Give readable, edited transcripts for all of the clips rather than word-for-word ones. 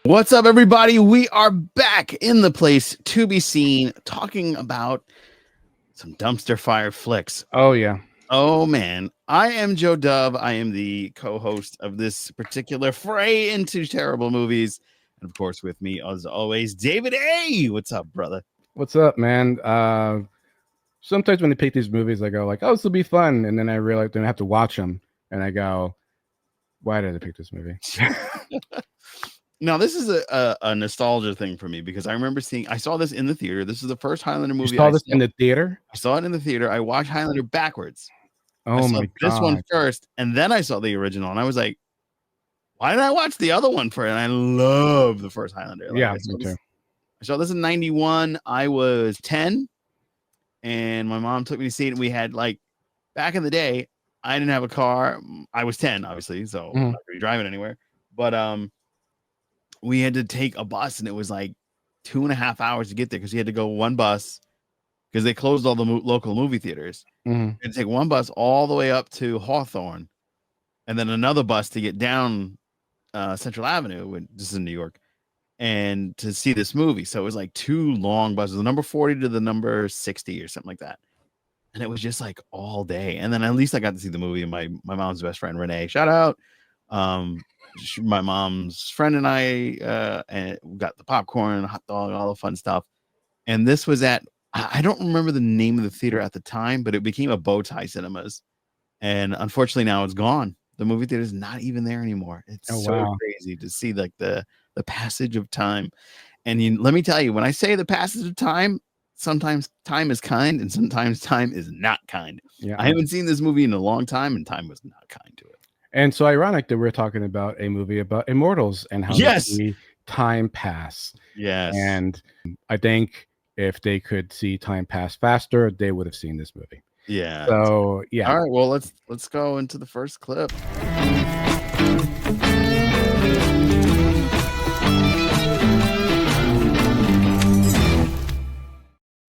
What's up, everybody? We are back in the place to be seen, talking about some dumpster fire flicks. Oh, yeah. Oh, man. I am Joe Dove. I am the co-host of this particular fray into terrible movies. And of course, with me, as always, David A. What's up, brother? What's up, man? Sometimes when they pick these movies, I go like, oh, this will be fun. And then I realize then I have to watch them. And I go, why did I pick this movie? Now, this is a nostalgia thing for me because I remember I saw this in the theater. This is the first Highlander movie You saw this in the theater? I saw it in the theater. I watched Highlander backwards. I Oh, saw my this one God. first, and then I saw the original, and I was like, why did I watch the other one for it? And I love the first Highlander. Like, Yeah, me too. I saw this in 91. I was 10, and my mom took me to see it. And we had, like, back in the day, I didn't have a car. I was 10, obviously, so I'm not going to be driving anywhere. But we had to take a bus, and it was like 2.5 hours to get there because you had to go one bus because they closed all the local movie theaters. You had to take one bus all the way up to Hawthorne, and then another bus to get down Central Avenue, this is in New York, and to see this movie. So it was like two long buses, the number 40 to the number 60 or something like that. And it was just like all day. And then at least I got to see the movie. And my mom's best friend, Renee, shout out. My mom's friend and I and got the popcorn, hot dog, all the fun stuff. And this was I don't remember the name of the theater at the time, but it became a Bowtie Cinemas. And unfortunately now it's gone. The movie theater is not even there anymore. It's so crazy to see like the passage of time. And let me tell you, when I say the passage of time, sometimes time is kind and sometimes time is not kind. Yeah, I haven't seen this movie in a long time, and time was not kind to it. And so ironic that we're talking about a movie about immortals and how they see time pass. Yes. And I think if they could see time pass faster, they would have seen this movie. Yeah. So yeah. All right. Well, let's go into the first clip.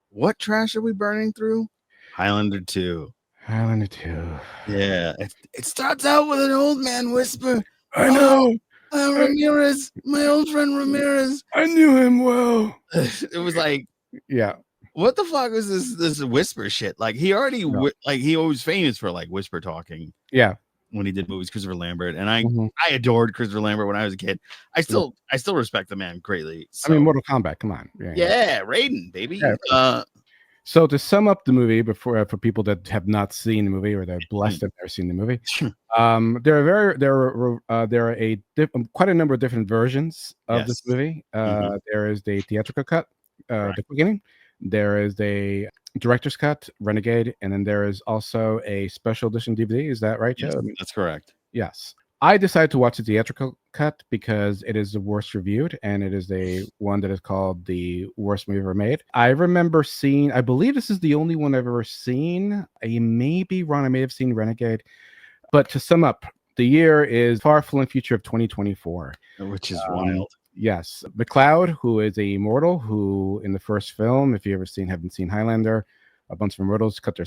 What trash are we burning through? Highlander 2. Highlander 2. Yeah. It starts out with an old man whisper. I know. Ramirez, my old friend Ramirez. I knew him well. It was like, yeah. What the fuck was this whisper shit? Like he already he always famous for like whisper talking. Yeah. When he did movies, Christopher Lambert, and I adored Christopher Lambert when I was a kid. I still respect the man greatly. So. I mean, Mortal Kombat. Come on. Yeah, Raiden, baby. Yeah. So to sum up the movie, for people that have not seen the movie or they're blessed that they've seen the movie, there are quite a number of different versions of this movie. There is the theatrical cut, the Quickening. There is a director's cut, Renegade, and then there is also a special edition DVD. Is that right, Joe? Yes, that's correct. Yes. I decided to watch the theatrical cut because it is the worst reviewed, and it is the one that is called the worst movie ever made. I remember I believe this is the only one I've ever seen. I may be wrong. I may have seen Renegade. But to sum up, the year is far-flung future of 2024. Which is wild. Yes. McLeod, who is a mortal, who in the first film, if you haven't seen Highlander, a bunch of immortals cut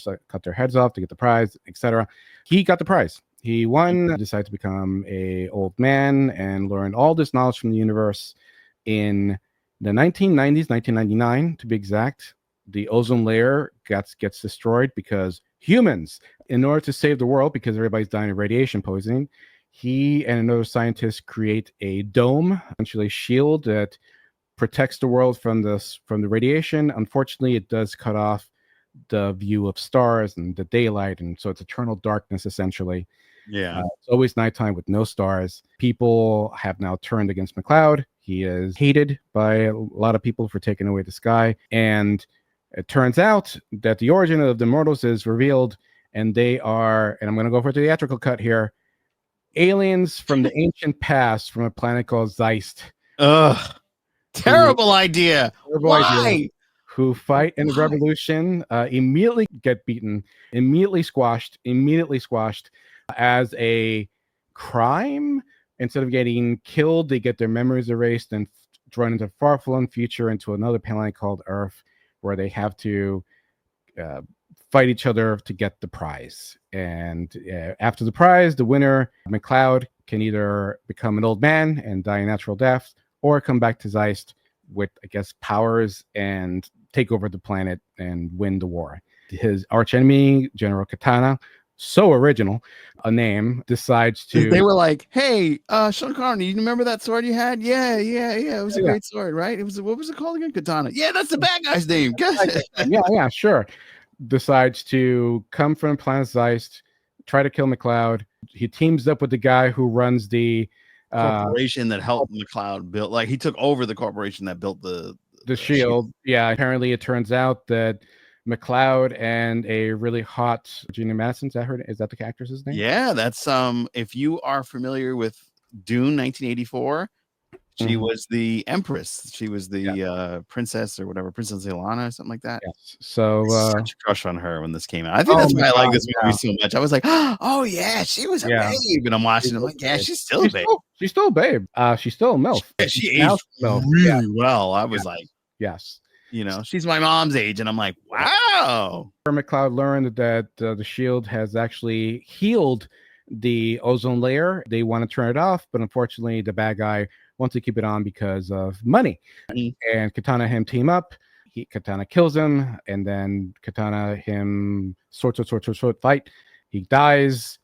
their heads off to get the prize, etc. He got the prize. He won, decided to become a old man and learn all this knowledge from the universe. In the 1990s, 1999 to be exact, the ozone layer gets destroyed because humans, in order to save the world, because everybody's dying of radiation poisoning, he and another scientist create a dome, essentially a shield that protects the world from the radiation. Unfortunately, it does cut off the view of stars and the daylight, and so it's eternal darkness essentially. Yeah. It's always nighttime with no stars. People have now turned against McLeod. He is hated by a lot of people for taking away the sky, and it turns out that the origin of the immortals is revealed, and they are, and I'm going to go for the theatrical cut here, aliens from the ancient past from a planet called Zeist. Ugh. Terrible idea. Why? Who fight in the revolution, immediately get beaten, immediately squashed as a crime. Instead of getting killed, they get their memories erased and thrown into far-flung future into another planet called Earth, where they have to fight each other to get the prize. And after the prize, the winner, McLeod, can either become an old man and die a natural death, or come back to Zeist with, I guess, powers and take over the planet and win the war. His archenemy, General Katana, so original a name, decides to. They were like, "Hey, Sean Connery, you remember that sword you had? Yeah. It was a great sword, right? It was what was it called again? Katana. Yeah, that's the bad guy's name. yeah, sure. Decides to come from Planet Zeist, try to kill McCloud. He teams up with the guy who runs the corporation that helped McCloud build. Like he took over the corporation that built the shield. Yeah, apparently it turns out that McCloud and a really hot Virginia Madsen, is that the actress's name? Yeah, that's if you are familiar with Dune 1984, she was the Empress. She was the princess or whatever, Princess Ilana or something like that. Yes. So such a crush on her when this came out. I think that's why I like this movie so much. I was like, oh yeah, she was a babe. And I'm watching. I'm like, yeah, she's still a babe. She's still a babe. She's still a MILF. Yeah, she aged really well. I was like, yes. You know, she's my mom's age, and I'm like, wow. McCloud learned that the shield has actually healed the ozone layer. They want to turn it off, but unfortunately, the bad guy wants to keep it on because of money. And Katana and him team up. Katana kills him, and then Katana him sword fight. He dies.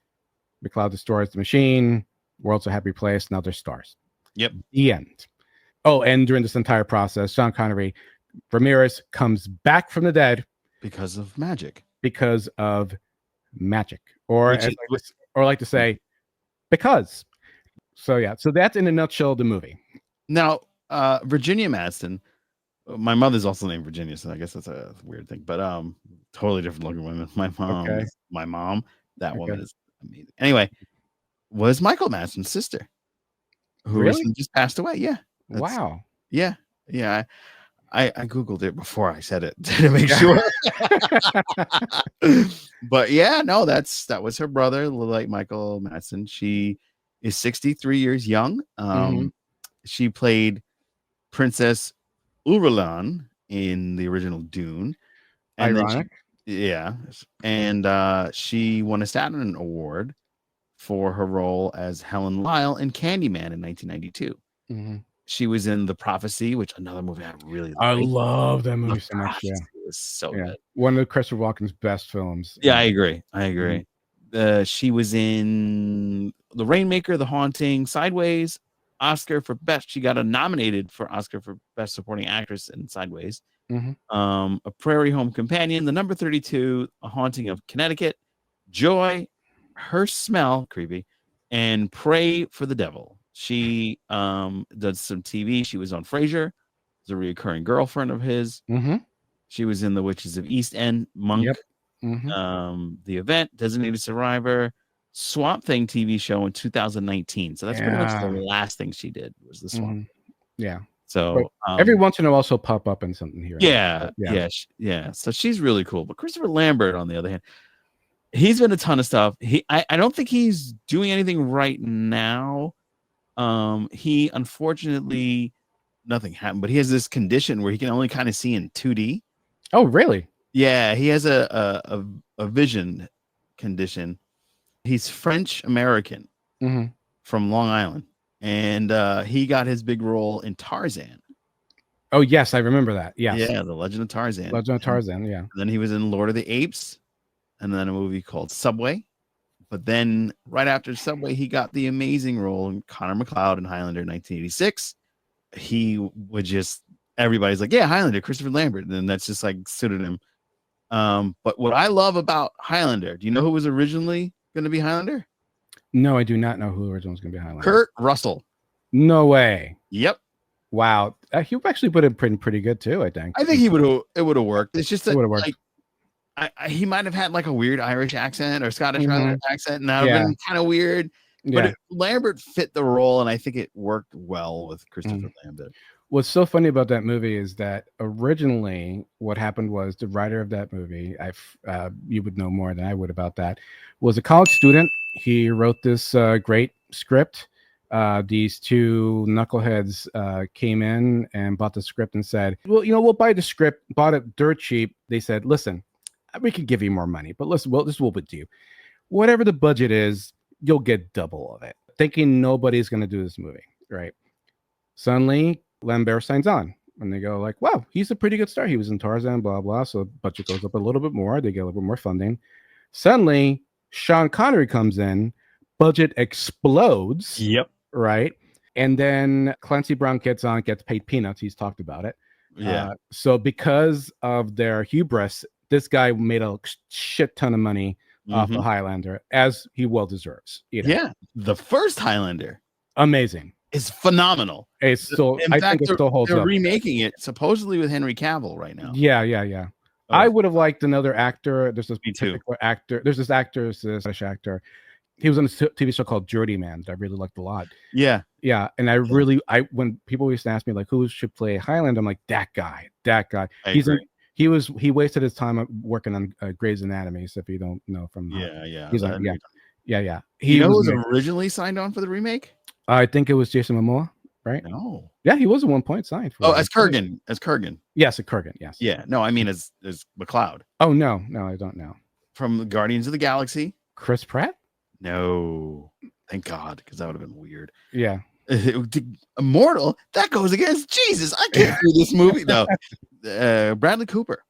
McCloud destroys the machine. World's a happy place. Now there's stars. Yep. The end. Oh, and during this entire process, Sean Connery, Ramirez comes back from the dead because of magic. Or as I like to say, because. So yeah, so that's in a nutshell the movie. Now, Virginia Madsen, my mother's also named Virginia, so I guess that's a weird thing. But totally different looking women. My mom, that woman is amazing. Anyway, was Michael Madsen's sister, who recently just passed away. Yeah. Wow. Yeah. I googled it before I said it to make sure. But yeah, no, that was her brother, like Michael Madsen. She is 63 years young. She played Princess Urulan in the original Dune. And ironic. And she won a Saturn Award for her role as Helen Lyle in Candyman in 1992. She was in The Prophecy, which another movie I really liked. I love that movie so much. Yeah, it was so good. One of Christopher Walken's best films. Yeah, I agree. She was in The Rainmaker, The Haunting, Sideways, Oscar for Best. She got nominated for Oscar for Best Supporting Actress in Sideways. A Prairie Home Companion, The Number 32, A Haunting of Connecticut, Joy, Her Smell, creepy, and Pray for the Devil. She does some TV. She was on Frasier. Was a recurring girlfriend of his. She was in The Witches of East End, Monk, The Event, Designated Survivor, Swamp Thing TV show in 2019. So that's pretty much the last thing she did was the Swamp Thing. Yeah. So every once in a while, also pop up in something here. Yeah. So she's really cool. But Christopher Lambert, on the other hand, he's been a ton of stuff. I don't think he's doing anything right now. He unfortunately nothing happened, but he has this condition where he can only kind of see in 2D. Oh, really? Yeah, he has a vision condition. He's French American from Long Island, and he got his big role in Tarzan. Oh yes, I remember that. Yes. Yeah, The Legend of Tarzan. Yeah. And then he was in Lord of the Apes, and then a movie called Subway. But then right after Subway, he got the amazing role in Connor McCloud in Highlander 1986. He would just, everybody's like, yeah, Highlander, Christopher Lambert. And that's just like suited him. But what I love about Highlander, do you know who was originally going to be Highlander? No, I do not know who originally was going to be Highlander. Kurt Russell. No way. Yep. Wow. He actually put it pretty good too, I think. I think it would have worked. It's just that like, he might have had like a weird Irish accent or Scottish accent, and that would have been kind of weird. But Lambert fit the role, and I think it worked well with Christopher Lambert. What's so funny about that movie is that originally what happened was the writer of that movie, you would know more than I would about that, was a college student. He wrote this great script. These two knuckleheads came in and bought the script and said, well, we'll buy the script, bought it dirt cheap. They said, listen, we could give you more money, but listen, this is what we'll do. Whatever the budget is, you'll get double of it. Thinking nobody's going to do this movie, right? Suddenly, Lambert signs on. And they go like, wow, he's a pretty good star. He was in Tarzan, blah, blah. So budget goes up a little bit more. They get a little bit more funding. Suddenly, Sean Connery comes in. Budget explodes. Yep. Right. And then Clancy Brown gets paid peanuts. He's talked about it. Yeah. So because of their hubris, this guy made a shit ton of money off of Highlander, as he well deserves. Yeah. The first Highlander. Amazing. Is phenomenal. It's still, In I fact, think it still holds they're up. Remaking it supposedly with Henry Cavill right now. Yeah. Oh. I would have liked another actor. There's this Me too. actor. There's this actor, this British actor. He was on a TV show called Dirty Man that I really liked a lot. Yeah. And when people used to ask me like who should play Highlander, I'm like that guy. He wasted his time working on Grey's Anatomy. So if you don't know from He was originally signed on for the remake. I think it was Jason Momoa, right? No. Yeah, he was at one point signed for. As Kurgan. Yes, as Kurgan. Yes. Yeah. No, I mean as McLeod. Oh no, I don't know. From Guardians of the Galaxy. Chris Pratt? No. Thank God, because that would have been weird. Yeah. Immortal? That goes against Jesus. I can't do this movie. No. Bradley Cooper.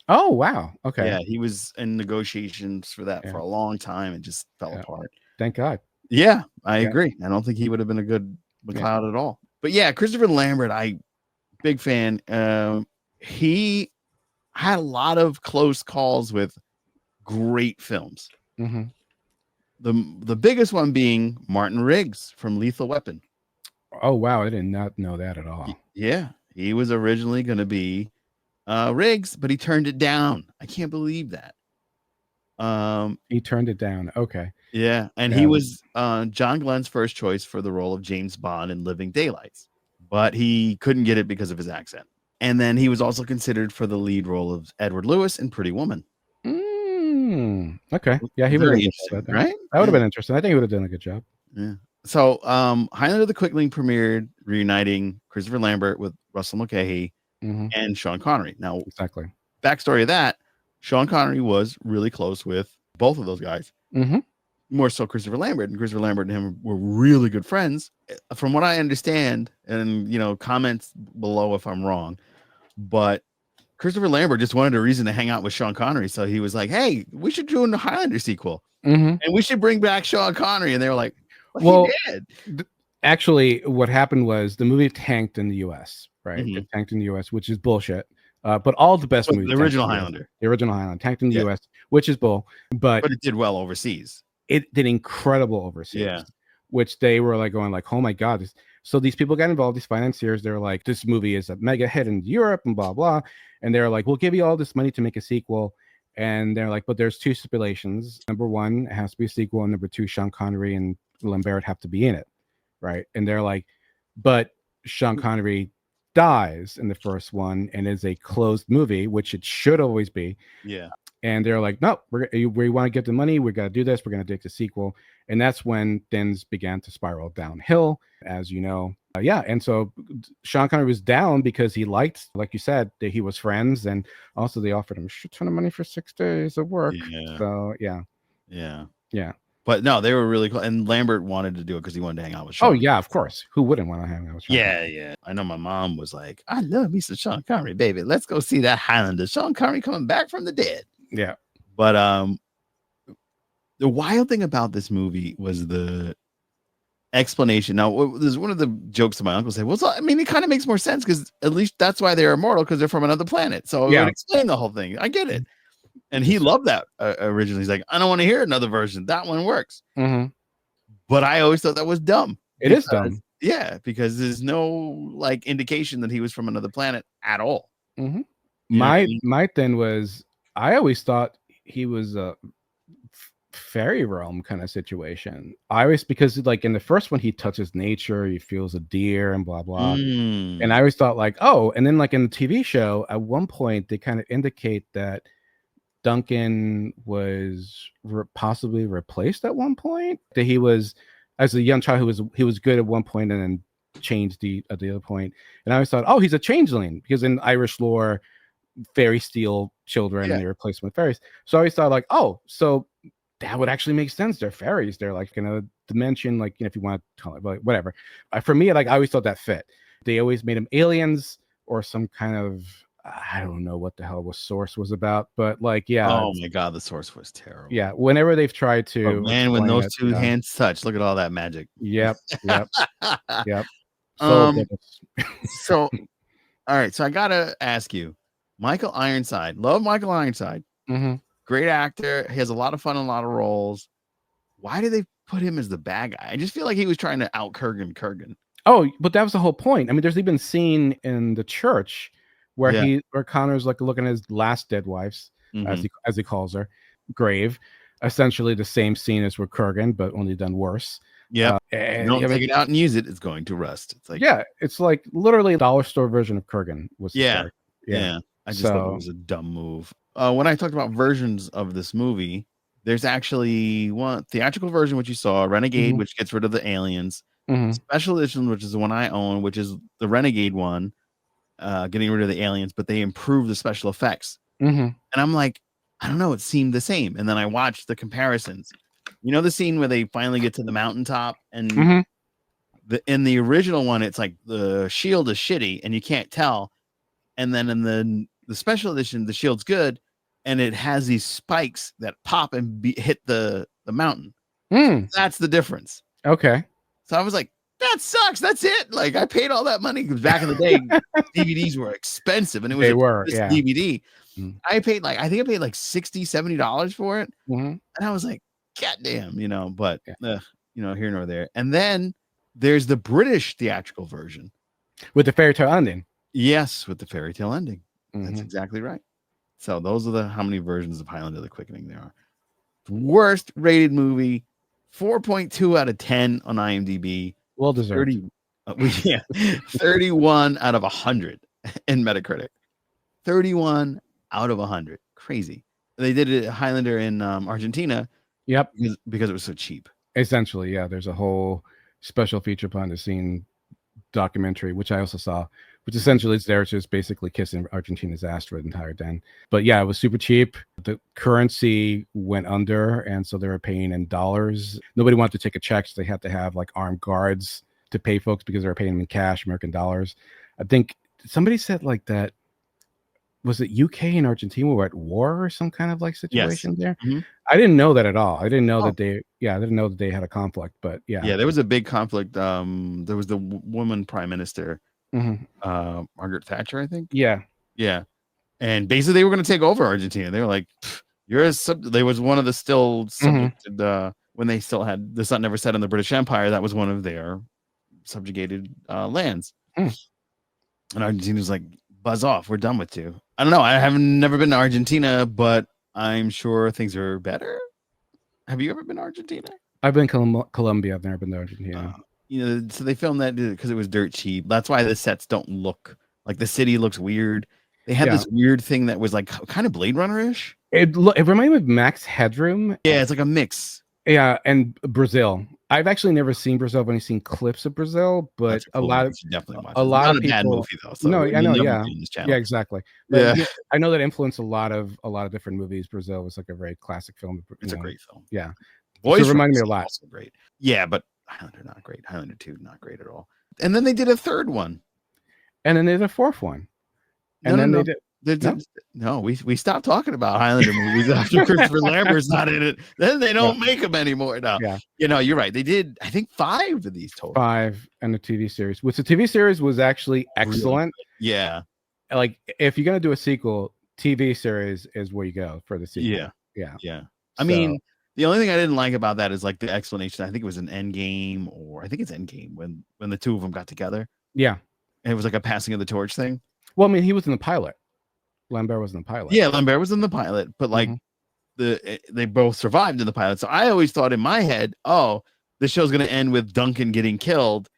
Oh wow. Okay. Yeah, he was in negotiations for that for a long time and just fell apart. Thank God. Yeah, I agree. I don't think he would have been a good McLeod at all. But yeah, Christopher Lambert, big fan. He had a lot of close calls with great films. The biggest one being Martin Riggs from Lethal Weapon. Oh wow, I did not know that at all. Yeah, he was originally going to be Riggs, but he turned it down. I can't believe that. He turned it down. Okay. Yeah, and he was John Glenn's first choice for the role of James Bond in Living Daylights, but he couldn't get it because of his accent. And then he was also considered for the lead role of Edward Lewis in Pretty Woman. Okay. Yeah, he would have interesting, right? That would have been interesting. I think he would have done a good job. Yeah. So Highlander the Quickening premiered, reuniting Christopher Lambert with Russell Mulcahy and Sean Connery. Now, exactly. Backstory of that, Sean Connery was really close with both of those guys. More so Christopher Lambert, and Christopher Lambert and him were really good friends. From what I understand, and comments below if I'm wrong, but Christopher Lambert just wanted a reason to hang out with Sean Connery. So he was like, hey, we should do a Highlander sequel. And we should bring back Sean Connery. And they were like, well, actually, what happened was the movie tanked in the US, right? It tanked in the US, which is bullshit. But all the best movies. The original Highlander tanked in the US, which is bull. But it did well overseas. It did incredible overseas, which they were like going like, oh my God. So these people got involved, these financiers, they're like, this movie is a mega hit in Europe and blah, blah. And they're like, we'll give you all this money to make a sequel. And they're like, but there's two stipulations. Number one, it has to be a sequel. And number two, Sean Connery and Lambert have to be in it. Right. And they're like, but Sean Connery dies in the first one and is a closed movie, which it should always be. Yeah. And they're like, no, we want to get the money. We got to do this. We're going to do the sequel. And that's when things began to spiral downhill, as you know. And so Sean Connery was down because he liked, like you said, that he was friends. And also they offered him a shit ton of money for 6 days of work. Yeah. So, yeah. But no, they were really cool. And Lambert wanted to do it because he wanted to hang out with Sean. Oh, yeah, of course. Who wouldn't want to hang out with Sean? Yeah. I know my mom was like, I love me some Sean Connery, baby. Let's go see that Highlander. Sean Connery coming back from the dead. Yeah. But the wild thing about this movie was the explanation. Now, there's one of the jokes that my uncle said, well, I mean, it kind of makes more sense because at least that's why they're immortal, because they're from another planet. So it would explain the whole thing. I get it. And he loved that originally. He's like, I don't want to hear another version. That one works. But I always thought that was dumb. It is dumb. Yeah, because there's no indication that he was from another planet at all. My thing was, I always thought he was a fairy realm kind of situation. I always, because like in the first one, he touches nature, he feels a deer and blah blah. And I always thought like, oh, and then like in the TV show, at one point they kind of indicate that Duncan was possibly replaced at one point. That he was, as a young child, he was good at one point and then changed at the other point. And I always thought, oh, he's a changeling, because in Irish lore, fairy steal children and they replace them with fairies. So I always thought like, oh, so that would actually make sense. They're fairies. They're like gonna dimension, like, if you want to call it, like, whatever. For me, like, I always thought that fit. They always made them aliens or some kind of, I don't know what the hell was Source was about, but like, yeah. Oh my God, the Source was terrible. Yeah, whenever they've tried to, but man, when those two hands touch, look at all that magic. Yep. So all right, so I gotta ask you, Michael Ironside, love Michael Ironside, great actor. He has a lot of fun in a lot of roles. Why did they put him as the bad guy? I just feel like he was trying to out Kurgan. Oh, but that was the whole point. I mean, there's even a scene in the church where where Connor's like looking at his last dead wife's, as he calls her, grave. Essentially the same scene as with Kurgan, but only done worse. Yeah, don't take it out and use it; it's going to rust. It's like, it's like literally a dollar store version of Kurgan. Was yeah. I just thought it was a dumb move. When I talked about versions of this movie, there's actually one theatrical version, which you saw, Renegade, which gets rid of the aliens. Special edition, which is the one I own, which is the Renegade one, getting rid of the aliens, but they improve the special effects. And I'm like, I don't know, it seemed the same. And then I watched the comparisons. You know the scene where they finally get to the mountaintop, and in the original one, it's like the shield is shitty and you can't tell. And then in the special edition, the shield's good, and it has these spikes that pop and hit the mountain. That's the difference. Okay. So I was like, that sucks. That's it. Like, I paid all that money because back in the day, DVDs were expensive, and it was DVD. I think I paid like $60, $70 for it. And I was like, God damn, but here nor there. And then there's the British theatrical version with the fairy tale ending. Yes, with the fairy tale ending. That's exactly right. So those are how many versions of Highlander the Quickening there are. Worst rated movie, 4.2 out of 10 on IMDb. Well deserved. 31 out of 100 in Metacritic. 31 out of 100. Crazy. They did it at Highlander in Argentina. Yep. Because it was so cheap. Essentially, yeah. There's a whole special feature behind the scene documentary, which I also saw, which essentially is there just basically kissing Argentina's ass for the entire den. But yeah, it was super cheap. The currency went under, and so they were paying in dollars. Nobody wanted to take a check, so they had to have like armed guards to pay folks because they were paying them in cash, American dollars. I think somebody said like that. Was it UK and Argentina were at war or some kind of like situation there? I didn't know that at all. I didn't know that they had a conflict, but yeah, there was a big conflict. There was the woman prime minister, Margaret Thatcher, I think. Yeah, and basically they were going to take over Argentina. They were like, they was one of the still subjected when they still had the sun never set in the British Empire. That was one of their subjugated lands, and Argentina's like, buzz off, we're done with you. I don't know. I haven't never been to Argentina, but I'm sure things are better. Have you ever been to Argentina? I've been to Colombia. I've never been to Argentina. So they filmed that because it was dirt cheap. That's why the sets don't look like the city looks weird. They had this weird thing that was like kind of Blade Runner-ish. It reminded me of Max Headroom. Yeah, it's like a mix. Yeah, and Brazil. I've actually never seen Brazil. I've only seen clips of Brazil, but a lot of people. Bad movie though. So no, I know. Yeah, exactly. But I know that influenced a lot of different movies. Brazil was like a very classic film. It's a great film. Yeah, Boys so reminded me a lot. Also great. Yeah, but Highlander not great. Highlander 2 not great at all. And then they did a third one, and then they did a fourth one, and then they did. No, we stopped talking about Highlander movies after Christopher Lambert's not in it. Then they don't make them anymore. No, you're right. They did, I think, 5 of these total. 5 and the TV series, which the TV series was actually excellent. Yeah, like if you're gonna do a sequel, TV series is where you go for the sequel. Yeah. I mean, the only thing I didn't like about that is like the explanation. I think it was an Endgame, or I think it's Endgame when the two of them got together. Yeah, and it was like a passing of the torch thing. Well, I mean, he was in the pilot. Lambert was in the pilot. Yeah, Lambert was in the pilot, but like they both survived in the pilot. So I always thought in my head, the show's going to end with Duncan getting killed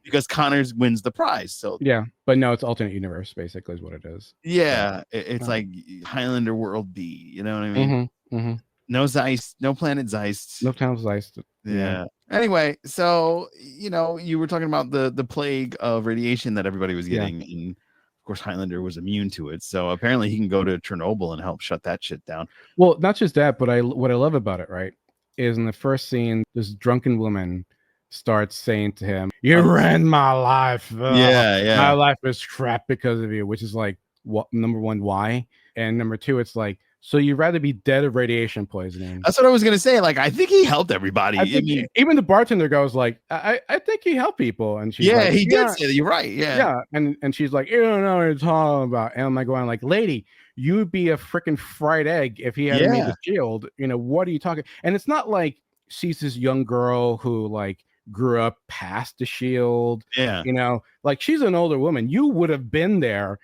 because Connors wins the prize. So yeah, but no, it's alternate universe basically is what it is. Yeah, it's like Highlander World B. You know what I mean? No Zeist, no Planet Zeist, no Planet Zeist. Yeah. Anyway, so you were talking about the plague of radiation that everybody was getting, and of course Highlander was immune to it. So apparently he can go to Chernobyl and help shut that shit down. Well, not just that, but what I love about it, right, is in the first scene, this drunken woman starts saying to him, "You ran my life. My life is crap because of you," which is like, what, number one, why? And number two, it's like, so you'd rather be dead of radiation poisoning. That's what I was gonna say. Like, I think he helped everybody. I mean, even the bartender goes like, I think he helped people. And she's like, he did say that. You're right. Yeah. And she's like, you don't know what you're talking about. And I'm like going like, lady, you would be a freaking fried egg if he hadn't made the shield. You know, what are you talking? And it's not like she's this young girl who like grew up past the shield. Yeah. You know, like she's an older woman. You would have been there.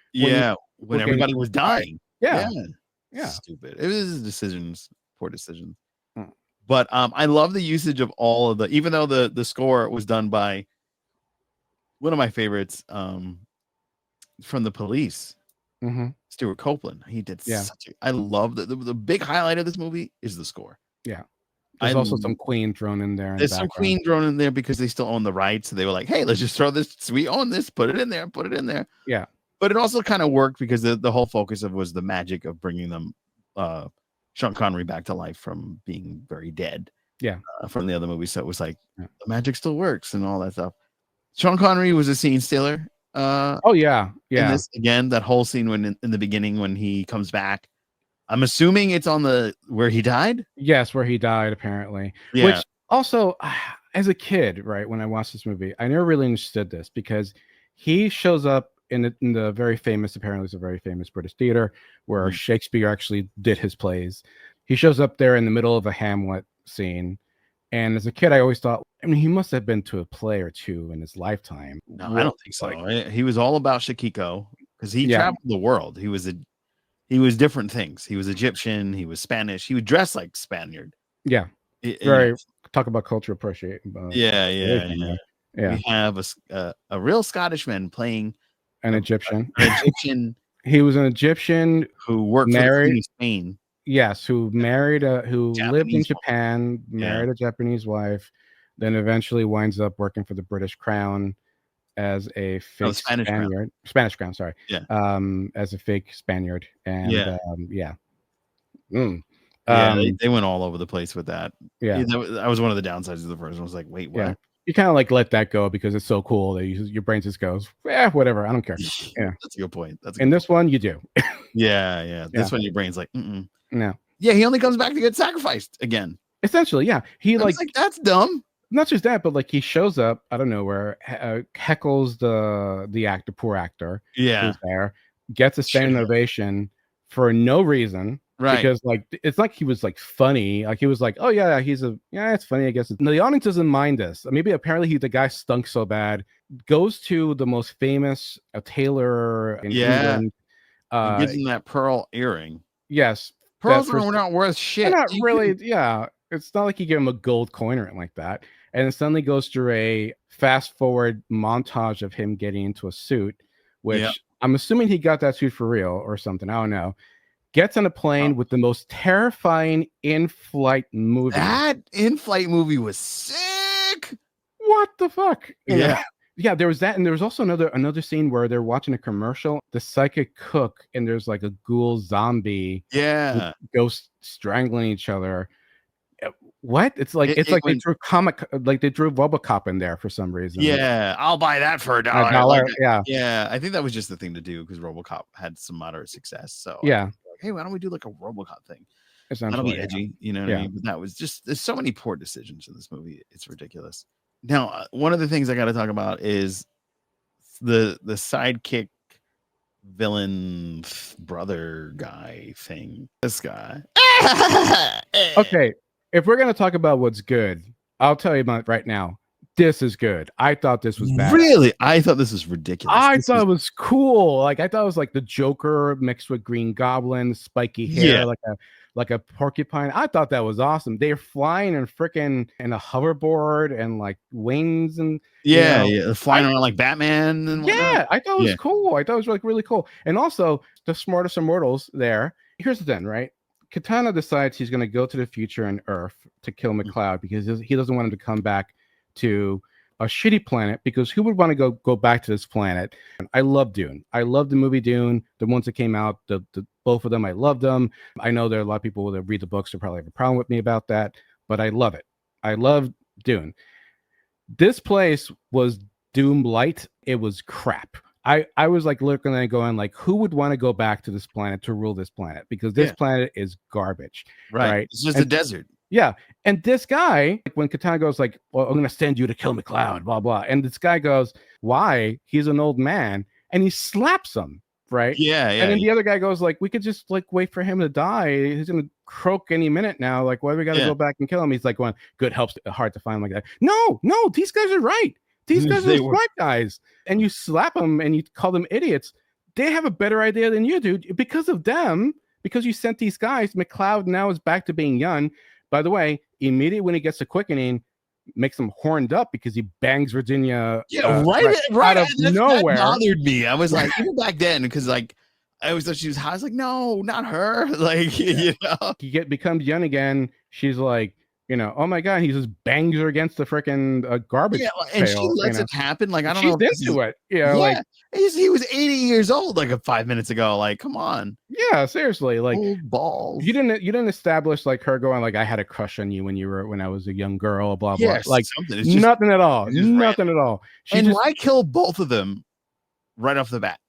When everybody was dying. Yeah. Stupid. It was poor decisions. But I love the usage of all of even though the score was done by one of my favorites from The Police, Stuart Copeland. He did I love the big highlight of this movie is the score. Yeah. There's also some Queen thrown in there. There's some Queen thrown in there because they still own the rights. So they were like, hey, let's just throw this. We own this. Put it in there. Yeah. But it also kind of worked because the whole focus was the magic of bringing them Sean Connery back to life from being very dead. Yeah. From the other movie. So it was like the magic still works and all that stuff. Sean Connery was a scene stealer. Yeah. This, again, that whole scene when in the beginning when he comes back. I'm assuming it's on where he died. Yes, where he died, apparently. Yeah. Which also, as a kid, right, when I watched this movie, I never really understood this because he shows up in the very famous, apparently it's a very famous British theater where Shakespeare actually did his plays. He shows up there in the middle of a Hamlet scene. And as a kid, I always thought, I mean, he must have been to a play or two in his lifetime. No, I don't think so. He was all about Shakiko because he traveled the world. He was different things. He was Egyptian. He was Spanish. He would dress like Spaniard. Yeah. Talk about cultural appreciation. Yeah. We have a real Scottishman playing an Egyptian. He was an Egyptian who worked for Spain. Yes, who lived in Japan, married a Japanese wife, then eventually winds up working for the British Crown as a fake Spaniard. Spanish Crown, sorry. Yeah. As a fake Spaniard. And they went all over the place with that. Yeah. That was one of the downsides of the first one. I was like, wait, what? Yeah. You kind of like let that go because it's so cool that your brain just goes, whatever, I don't care. Yeah. That's a good point. This one, you do. This one, your brain's like, no. Yeah, he only comes back to get sacrificed again. Essentially, yeah. He like that's dumb. Not just that, but like he shows up out of nowhere, heckles the poor actor, who's there, gets a standing ovation for no reason. Right. Because like it's like he was like funny. Like he was like, oh yeah, it's funny, I guess. No, the audience doesn't mind this. Maybe apparently the guy stunk so bad. Goes to the most famous tailor in England. Gives him that pearl earring. Yes. Pearls are not worth shit. They're not really, it's not like you give him a gold coin or anything like that. And it suddenly goes through a fast forward montage of him getting into a suit, which I'm assuming he got that suit for real or something. I don't know. Gets on a plane with the most terrifying in-flight movie. That in-flight movie was sick. What the fuck? Yeah, there was that, and there was also another scene where they're watching a commercial. The psychic cook, and there's like a ghoul zombie. Yeah, ghosts strangling each other. What? It's like they drew RoboCop in there for some reason. Yeah, I'll buy that for $1. Like, yeah. I think that was just the thing to do because RoboCop had some moderate success. So hey, why don't we do like a RoboCop thing? That'll be edgy, you know what I mean? But that was just there's so many poor decisions in this movie. It's ridiculous. Now, one of the things I got to talk about is the sidekick villain brother guy thing. This guy. Okay, if we're gonna talk about what's good, I'll tell you about right now. This is good. I thought this was bad. Really? I thought this was ridiculous. I thought it was cool. Like I thought it was like the Joker mixed with Green Goblin, spiky hair, like a porcupine. I thought that was awesome. They're flying and freaking in a hoverboard and like wings and flying around like Batman and whatnot. I thought it was cool. I thought it was like really cool. And also the smartest immortals there. Here's the thing, right? Katana decides he's going to go to the future on Earth to kill McCloud because he doesn't want him to come back to a shitty planet, because who would want to go back to this planet? I love Dune. I love the movie Dune, the ones that came out, the both of them. I loved them. I know there are a lot of people that read the books who probably have a problem with me about that, but I love it. I love Dune. This place was Doom Light. It was crap. I was like looking at it going like, who would want to go back to this planet to rule this planet? Because this planet is garbage. Right. It's just a desert. Yeah. And this guy, when Katana goes like, well, I'm going to send you to kill McLeod, blah, blah. And this guy goes, why? He's an old man. And he slaps him. Right. Yeah. And then the other guy goes like, we could just like wait for him to die. He's going to croak any minute now. Like, why do we got to go back and kill him? He's like, going, good, helps hard to find like that. No, these guys are right. These guys are smart guys. And you slap them and you call them idiots. They have a better idea than you do. Because of them, because you sent these guys, McLeod now is back to being young. By the way, immediately when he gets to Quickening, makes him horned up because he bangs Virginia. Right out of nowhere. That bothered me. I was like, even back then, because like I always thought she was hot. I was like, no, not her. Like, you know, he becomes young again. She's like, you know, oh my god, he just bangs her against the freaking garbage. Yeah, and pail, she lets it happen. Like, I don't she's know. She's into it. You know, like he was 80 years old like 5 minutes ago. Like, come on. Yeah, seriously. Like, old balls. You didn't establish like her going like, I had a crush on you when I was a young girl. Blah blah. Like nothing at all. Nothing at all. Why kill both of them right off the bat?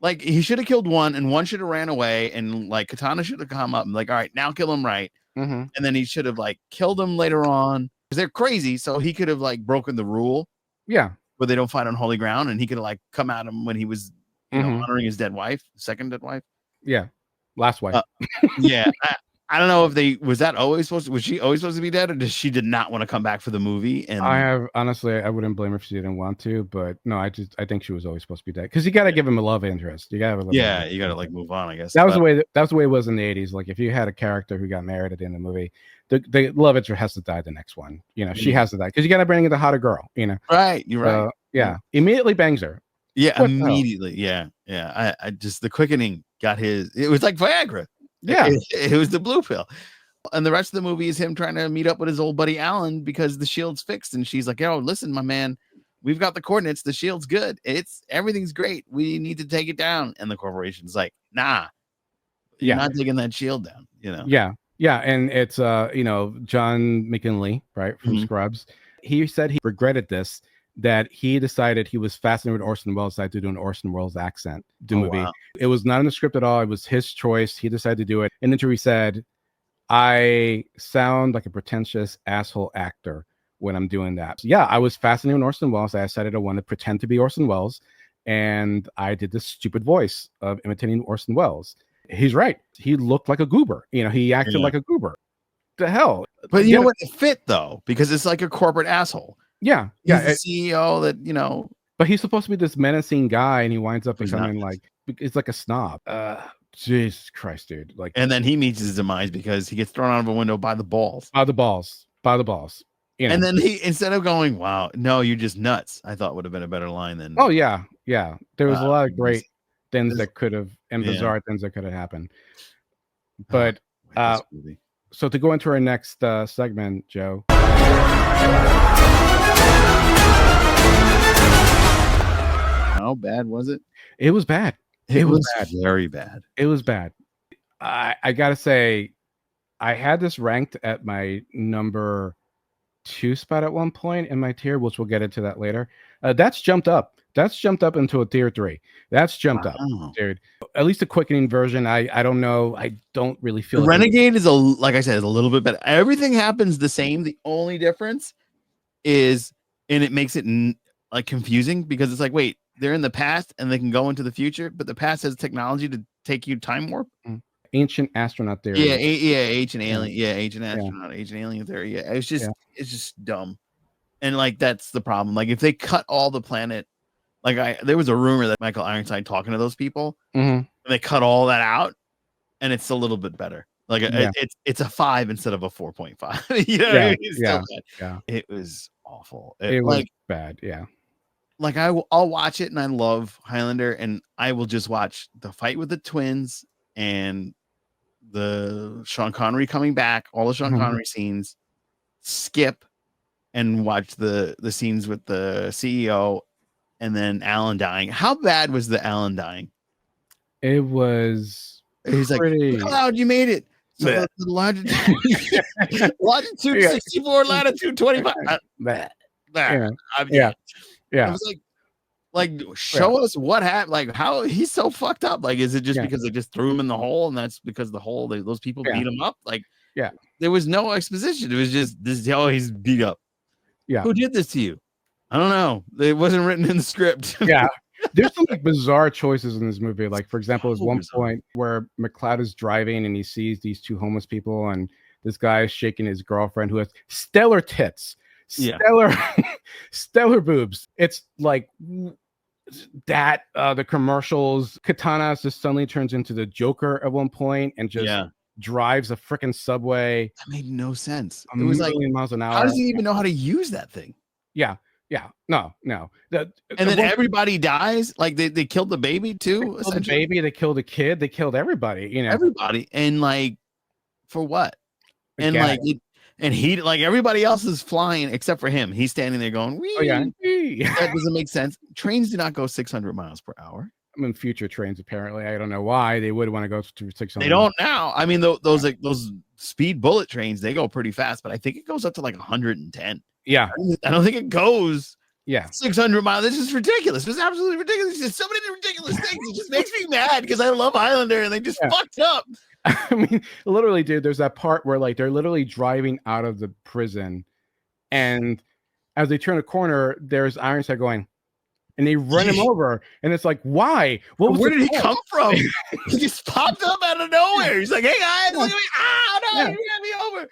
Like, he should have killed one, and one should have ran away, and like Katana should have come up and like, all right, now kill him right. And then he should have like killed them later on because they're crazy. So he could have like broken the rule. Yeah. Where they don't fight on holy ground, and he could have like come at him when he was honoring his dead wife, second dead wife. Yeah. Last wife. Yeah. I don't know if was she always supposed to be dead, or did not want to come back for the movie? And honestly, I wouldn't blame her if she didn't want to, but no, I think she was always supposed to be dead because you got to give him a love interest. You got to have a you got to like move on, I guess. That was the way it was in the 80s. Like if you had a character who got married at the end of the movie, the love interest has to die the next one. You know, she has to die because you got to bring in the hotter girl. You know, right? You're right. Yeah, immediately bangs her. Yeah, immediately. Yeah. I just the Quickening got his. It was like Viagra. Yeah, it was the blue pill. And the rest of the movie is him trying to meet up with his old buddy Alan because the shield's fixed. And she's like, "Oh, listen, my man, we've got the coordinates. The shield's good. Everyththing's great. We need to take it down." And the corporation's like, "Nah, you're not taking that shield down." You know? Yeah. And it's John McKinley, right, from Scrubs. He said he regretted this, that he decided he was fascinated with Orson Welles, decided to do an Orson Welles accent. Movie. Wow. It was not in the script at all. It was his choice. He decided to do it. In an interview, he said, I sound like a pretentious asshole actor when I'm doing that. So, yeah, I was fascinated with Orson Welles. I decided I wanted to pretend to be Orson Welles, and I did this stupid voice of imitating Orson Welles. He's right. He looked like a goober. You know, he acted like a goober. The hell? But you know what? It fit though, because it's like a corporate asshole. Yeah, he's the CEO that, you know. But he's supposed to be this menacing guy, and he winds up becoming like, it's like a snob. Jesus Christ, dude! Like, and then he meets his demise because he gets thrown out of a window by the balls. By the balls. You know? And then he, instead of going, "Wow, no, you're just nuts," I thought would have been a better line than. Oh yeah. There was a lot of great things that could have, and bizarre things that could have happened. But so to go into our next segment, Joe. How bad was it? It was bad. It was bad. Very bad. It was bad. I gotta say, I had this ranked at my number 2 spot at one point in my tier, which we'll get into that later. That's jumped up. That's jumped up into a tier 3. That's jumped up, dude. At least the Quickening version. I don't know. I don't really feel the Renegade is like I said, is a little bit better. Everything happens the same. The only difference is, and it makes it like confusing because it's like, wait, they're in the past and they can go into the future, but the past has technology to take you time warp. Ancient astronaut theory. Ancient alien. Ancient astronaut. Ancient alien theory. Yeah, it's just dumb. And like that's the problem. Like if they cut all the planet, like there was a rumor that Michael Ironside talking to those people, and they cut all that out, and it's a little bit better. Like it's a 5 instead of a 4.5. You know, what I mean? It was awful. It was bad. Yeah. Like I'll watch it and I love Highlander, and I will just watch the fight with the twins and the Sean Connery coming back, all the Sean Connery scenes, skip and watch the scenes with the CEO and then Alan dying. How bad was the Alan dying? It was He's like, "Cloud, you made it." So the longitude 64, latitude 25. Yeah. I was like, show us what happened. Like, how he's so fucked up. Like, is it just because they just threw him in the hole, and that's because the hole those people beat him up? Like, there was no exposition. It was just this is how he's beat up. Yeah. Who did this to you? I don't know. It wasn't written in the script. Yeah. There's some like bizarre choices in this movie. Like, for example, there's one point where McCloud is driving and he sees these two homeless people, and this guy is shaking his girlfriend who has stellar tits, stellar boobs. It's like that. The commercials, Katana just suddenly turns into the Joker at one point and just drives a freaking subway. That made no sense. It was like miles an hour. How does he even know how to use that thing? Yeah. No. And then everybody dies. Like they killed the baby too. They killed the baby. They killed a kid. They killed everybody. You know, everybody. And like, for what? And like, and he like everybody else is flying except for him. He's standing there going, wee. That doesn't make sense. Trains do not go 600 miles per hour. I mean, future trains apparently. I don't know why they would want to go to 600. They don't now. I mean, those speed bullet trains, they go pretty fast, but I think it goes up to like 110. Yeah, I don't think it goes 600 miles. This is ridiculous. It's absolutely ridiculous. It's just so many ridiculous things. It just makes me mad because I love Highlander and they just fucked up. I mean, literally, dude, there's that part where like they're literally driving out of the prison, and as they turn a corner, there's Ironside going, and they run him over, and it's like, why? Where did he come from? He just popped up out of nowhere. He's like, hey guys, look at me. No, you're gonna be over.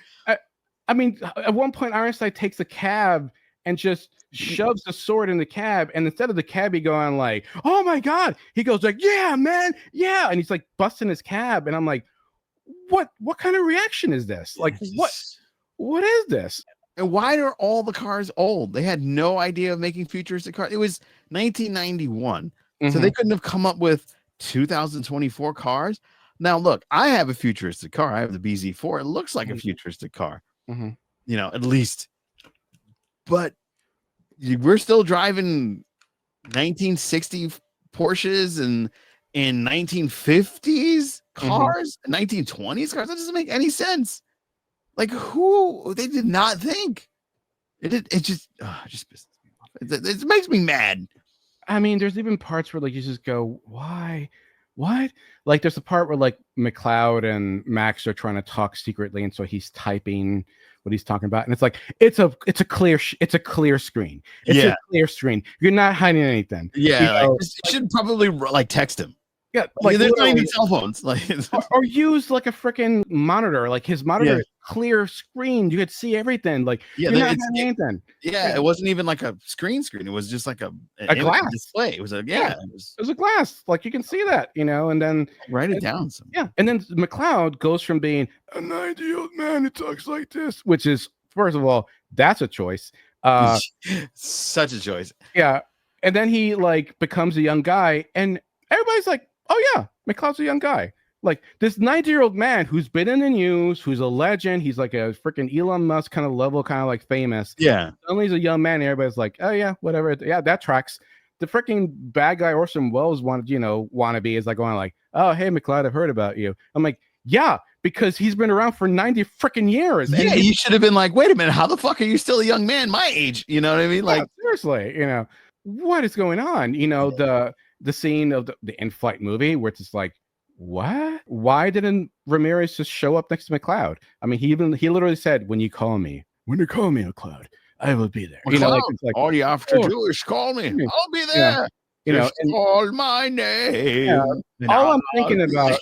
I mean, at one point, Ironside takes a cab and just shoves the sword in the cab, and instead of the cabbie going like, oh my god, he goes like, yeah, man, yeah, and he's like busting his cab, and I'm like, what kind of reaction is this? Like, what is this? And why are all the cars old? They had no idea of making futuristic cars. It was 1991, so they couldn't have come up with 2024 cars. Now, look, I have a futuristic car. I have the BZ4. It looks like a futuristic car, you know, at least. But we're still driving 1960 Porsches and in 1950s cars, 1920s cars. That doesn't make any sense. Like, they did not think. It just pisses me off. It makes me mad. I mean, there's even parts where like you just go, why? What? Like there's a part where like McCloud and Max are trying to talk secretly, and so he's typing what he's talking about, and it's like it's a clear screen. It's a clear screen. You're not hiding anything. Yeah, you should probably like text him. Yeah, like there's not even cell phones. Like or use like a freaking monitor. Like his monitor is clear screen. You could see everything. Like you're not hiding anything. Yeah, it wasn't even like a screen. It was just like a glass display. It was a it was a glass. Like you can see that, you know, and then write it down. Yeah, and then McCloud goes from being a 90-year-old man who talks like this, which is first of all, that's a choice. Such a choice. Yeah, and then he like becomes a young guy, and everybody's like, oh yeah, McCloud's a young guy. Like this 90-year-old man who's been in the news, who's a legend. He's like a freaking Elon Musk kind of level, kind of like famous. Yeah. Suddenly he's a young man. And everybody's like, oh yeah, whatever. Yeah, that tracks. The freaking bad guy Orson Welles wannabe is like going like, oh hey McCloud, I've heard about you. I'm like, yeah, because he's been around for 90 freaking years. Yeah, and you should have been like, wait a minute, how the fuck are you still a young man my age? You know what I mean? Like seriously, you know, what is going on? You know, the scene of the in-flight movie where it's just like, what? Why didn't Ramirez just show up next to McCloud? I mean, he literally said, when you call me McCloud, I will be there. McCloud, you know, like, it's like, all you have to do is call me. I'll be there. Yeah. You know, and call my name. Yeah, all I'm thinking about,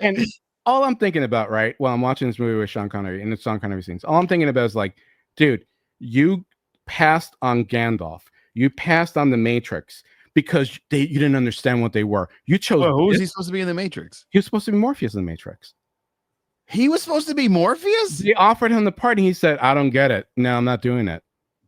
and all I'm thinking about, right, while I'm watching this movie with Sean Connery and the Sean Connery scenes, all I'm thinking about is like, dude, you passed on Gandalf, you passed on the Matrix. Because you didn't understand what they were. You chose. Well, who was he supposed to be in the Matrix? He was supposed to be Morpheus in the Matrix. He was supposed to be Morpheus? They offered him the part, and he said, "I don't get it. No, I'm not doing it."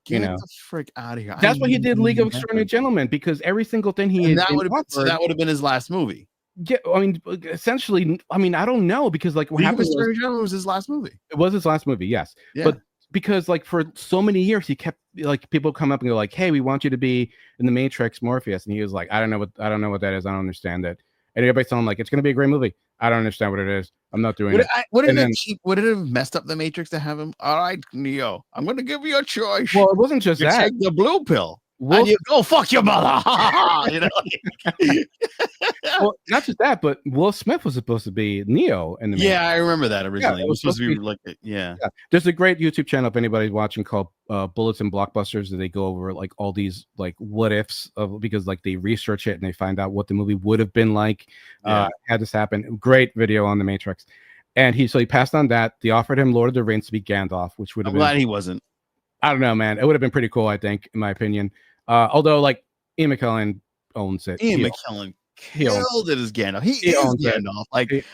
Get the frick out of here! That's why he did League of Extraordinary Gentlemen, because every single thing that would have been his last movie. Yeah, I mean, essentially, I mean, I don't know because like what happened was his last movie. It was his last movie, yes, but. Because like for so many years he kept like people come up and go like, hey, we want you to be in the Matrix Morpheus, and he was like, I don't know what that is, I don't understand it. and everybody's telling him like it's going to be a great movie. I don't understand what it is. I'm not doing it. Would it have messed up the Matrix to have him? All right, Neo, I'm going to give you a choice. Well, it wasn't just you that. Take the blue pill. And you go fuck your mother. You know? Well, not just that, but Will Smith was supposed to be Neo in the Matrix. I remember that originally. It was supposed to be like There's a great YouTube channel if anybody's watching called Bullets and Blockbusters, that they go over like all these like what ifs of, because like they research it and they find out what the movie would have been like had this happen. Great video on the Matrix. And he passed on that. They offered him Lord of the Rings to be Gandalf, which would have been glad he wasn't. I don't know, man. It would have been pretty cool, I think, in my opinion. Although, like, Ian McKellen owns it. Ian McKellen killed it as Gandalf. He is Gandalf. Like, if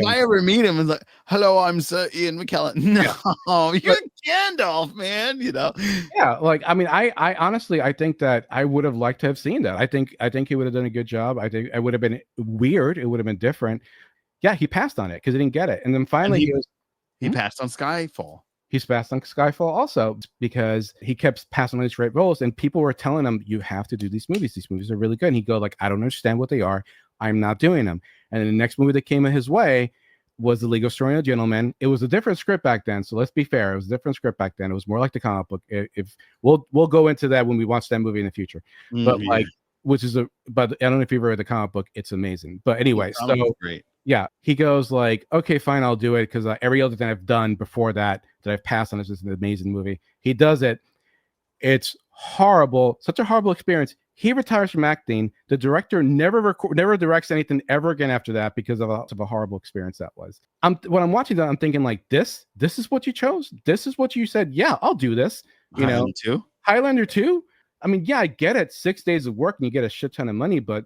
I ever meet him, it's like, hello, I'm Sir Ian McKellen. No, you're Gandalf, man. You know. Yeah, like I mean, I honestly, I think that I would have liked to have seen that. I think he would have done a good job. I think it would have been weird. It would have been different. Yeah, he passed on it because he didn't get it, and then finally he passed on Skyfall. He's passed on Skyfall also because he kept passing on these great roles, and people were telling him, you have to do these movies. These movies are really good. And he'd go like, I don't understand what they are. I'm not doing them. And then the next movie that came in his way was The League of Extraordinary Gentlemen. It was a different script back then. So let's be fair. It was a different script back then. It was more like the comic book. If we'll go into that when we watch that movie in the future. But like, but I don't know if you've read the comic book. It's amazing. But anyway, so great. Yeah, he goes like, okay, fine, I'll do it because every other thing I've done before that I've passed on is just an amazing movie. He does it. It's horrible, such a horrible experience. He retires from acting. The director never directs anything ever again after that because of a horrible experience that was. When I'm watching that, I'm thinking like, this is what you chose. This is what you said. Yeah, I'll do this. You know, Highlander 2. I mean, yeah, I get it. 6 days of work and you get a shit ton of money, but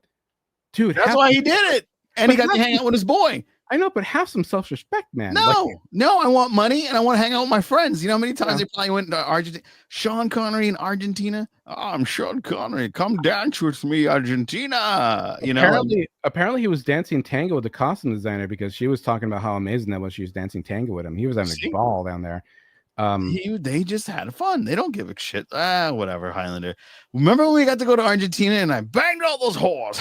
dude, that's why he did it. And he got to hang out with his boy. I know, but have some self-respect, man. No, I want money and I want to hang out with my friends. You know how many times they probably went to Argentina? Sean Connery in Argentina. Oh, I'm Sean Connery. Come dance with me, Argentina. You know. Apparently he was dancing tango with the costume designer because she was talking about how amazing that was. She was dancing tango with him. He was having a ball down there. They just had fun. They don't give a shit. Whatever, Highlander. Remember when we got to go to Argentina and I banged all those whores?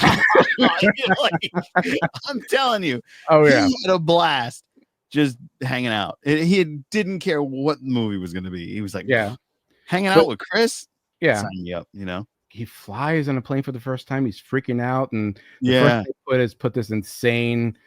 I'm telling you. Oh yeah, he had a blast just hanging out. He didn't care what the movie was going to be. He was like, hanging out with Chris. Yeah, sign me up. You know. He flies on a plane for the first time. He's freaking out, and the first thing he put this insane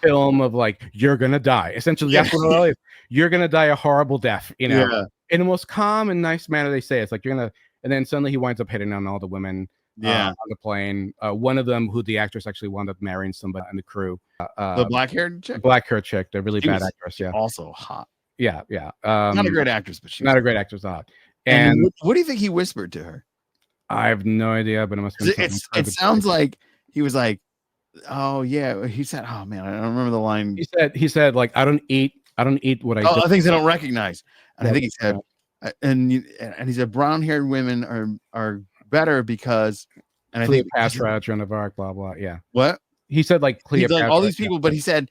film of like, you're gonna die. Essentially, that's what it is. You're gonna die a horrible death, you know, in the most calm and nice manner they say. It's like you're gonna, and then suddenly he winds up hitting on all the women on the plane. One of them, who the actress actually wound up marrying somebody in the crew. The black-haired chick? Black-haired chick, the really bad actress. Yeah. Also hot. Yeah. Not a great actress, but she's not a great actress, hot. And what do you think he whispered to her? I have no idea, but it must be. It sounds like he was like, oh yeah. He said, oh man, I don't remember the line. He said like, I don't eat what I. Oh, things I don't recognize. And I think he said, and he said, brown-haired women are better because, and Cleopatra, Joan of Arc, blah blah. Yeah. What he said, like Cleopatra, like all these people, but he said,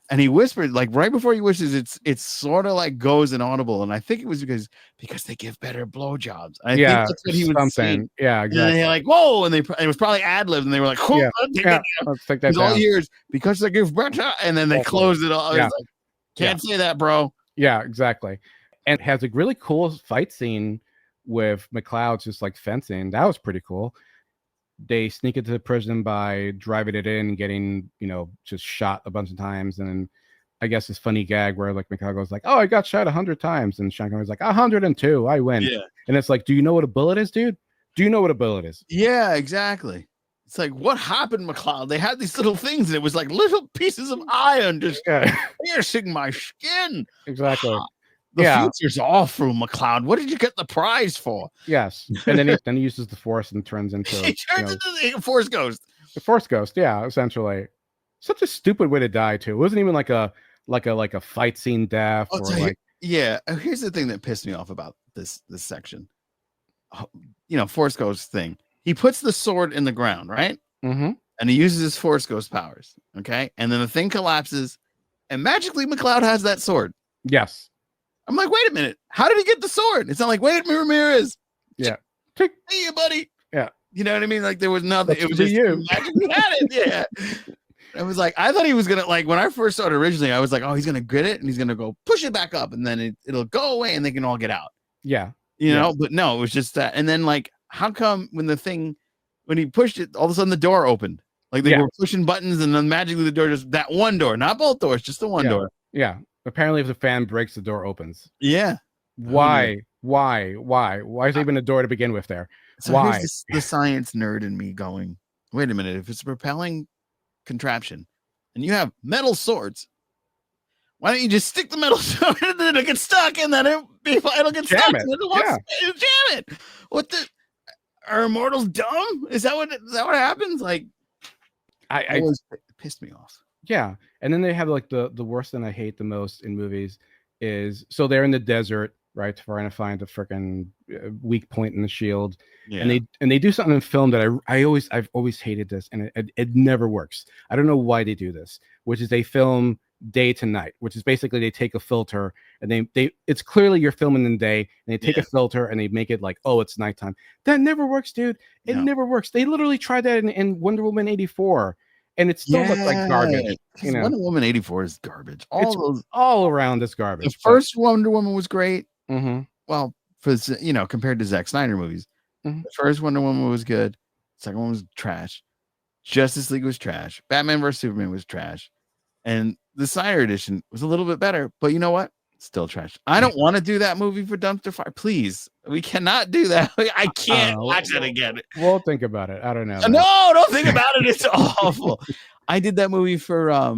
and he whispered like right before he whispers, it's sort of like goes inaudible, and I think it was because they give better blowjobs. I think that's what he was saying. Yeah, exactly. And they're like, whoa, and it was probably ad-libbed, and they were like, oh, let's take that all years because they give better, and then they closed it all. Like, can't say that, bro. Yeah, exactly. And has a really cool fight scene with McCloud just like fencing. That was pretty cool. They sneak into the prison by driving it in and getting, just shot a bunch of times. And then I guess this funny gag where like McCloud goes like, oh, I got shot 100 times. And Sean Connery's like, 102, I win. Yeah. And it's like, do you know what a bullet is, dude? Do you know what a bullet is? Yeah, exactly. It's like, what happened, McCloud? They had these little things, and it was like little pieces of iron just piercing my skin. Exactly. The future's awful, McCloud. What did you get the prize for? Yes. And then he uses the Force and turns into he turns into the Force Ghost. The Force Ghost, yeah, essentially. Such a stupid way to die too. It wasn't even like a fight scene death Here's the thing that pissed me off about this section. Force Ghost thing. He puts the sword in the ground, right? Mm-hmm. And he uses his Force Ghost powers. Okay. And then the thing collapses, and magically McCloud has that sword. Yes. I'm like, wait a minute. How did he get the sword? It's not like, wait a minute, Ramirez. Yeah. Hey, buddy. Yeah. You know what I mean? Like there was nothing. That's It was for just you. magically had it. Yeah. I was like, I thought he was gonna like when I first started originally. I was like, oh, he's gonna grit it and he's gonna go push it back up, and then it'll go away and they can all get out. Yeah, you know. But no, it was just that. And then like, how come when he pushed it, all of a sudden the door opened? Like they were pushing buttons, and then magically the door just that one door, not both doors, just the one door. Yeah. Apparently, if the fan breaks, the door opens. Yeah. Why? Why is there even a door to begin with there? So why? Here's the science nerd in me going, wait a minute, if it's a propelling contraption and you have metal swords, why don't you just stick the metal sword and then it'll get stuck and then it'll get Jam stuck it. and it'll jam it. What the are immortals dumb? Is that what happens? Like I always pissed me off. Yeah. And then they have like the worst thing I hate the most in movies is so they're in the desert, right, trying to find a freaking weak point in the shield. Yeah. And they do something in film that I've always hated this, and it never works. I don't know why they do this, which is they film day to night, which is basically they take a filter and they it's clearly you're filming in the day, and they take a filter and they make it like, oh, it's nighttime. That never works, dude. It never works. They literally tried that in Wonder Woman 84. And it still looks like garbage. You know? Wonder Woman 84 is garbage. All around this garbage. The first Wonder Woman was great. Mm-hmm. Well, compared to Zack Snyder movies, the first Wonder Woman was good. The second one was trash. Justice League was trash. Batman vs Superman was trash, and the Snyder edition was a little bit better. But you know what? Still trash. I don't want to do that movie for Dumpster Fire. Please, we cannot do that. I can't watch that again. We'll think about it. I don't know. No, don't think about it. It's awful. I did that movie for I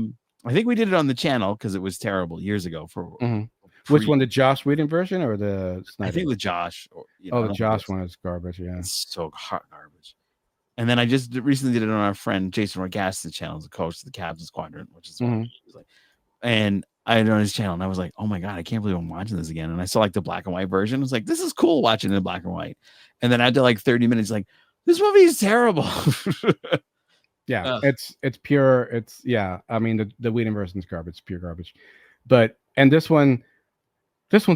think we did it on the channel because it was terrible years ago. Which one, the Joss Whedon version or the Snyder? I think the Josh. The Josh one is garbage. Yeah, it's so hot garbage. And then I just recently did it on our friend Jason Orgas's channel, the coach of the Cavs Squadron, which is like, and I had it on his channel, and I was like, oh my god, I can't believe I'm watching this again. And I saw like the black and white version. I was like, this is cool watching it in black and white. And then after like 30 minutes, like, this movie is terrible. Yeah, it's pure. It's I mean, the Whedon version is garbage. It's pure garbage. And this one's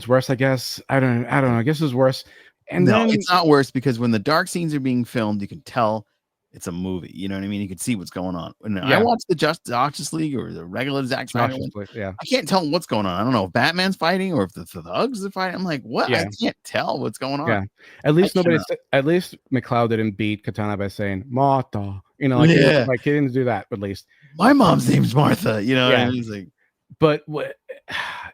worse, I guess. I don't know. I guess it's worse. And no, it's not worse because when the dark scenes are being filmed, you can tell it's a movie. You know what I mean? You can see what's going on. When I watch the Justice League or the regular Zack Snyder one, I can't tell what's going on. I don't know if Batman's fighting or if the thugs are fighting. I'm like, what? I can't tell what's going on. Yeah. At least at least McCloud didn't beat Katana by saying Martha. You know, like he didn't do that. At least my mom's name's Martha. You know, what I mean? It's like, but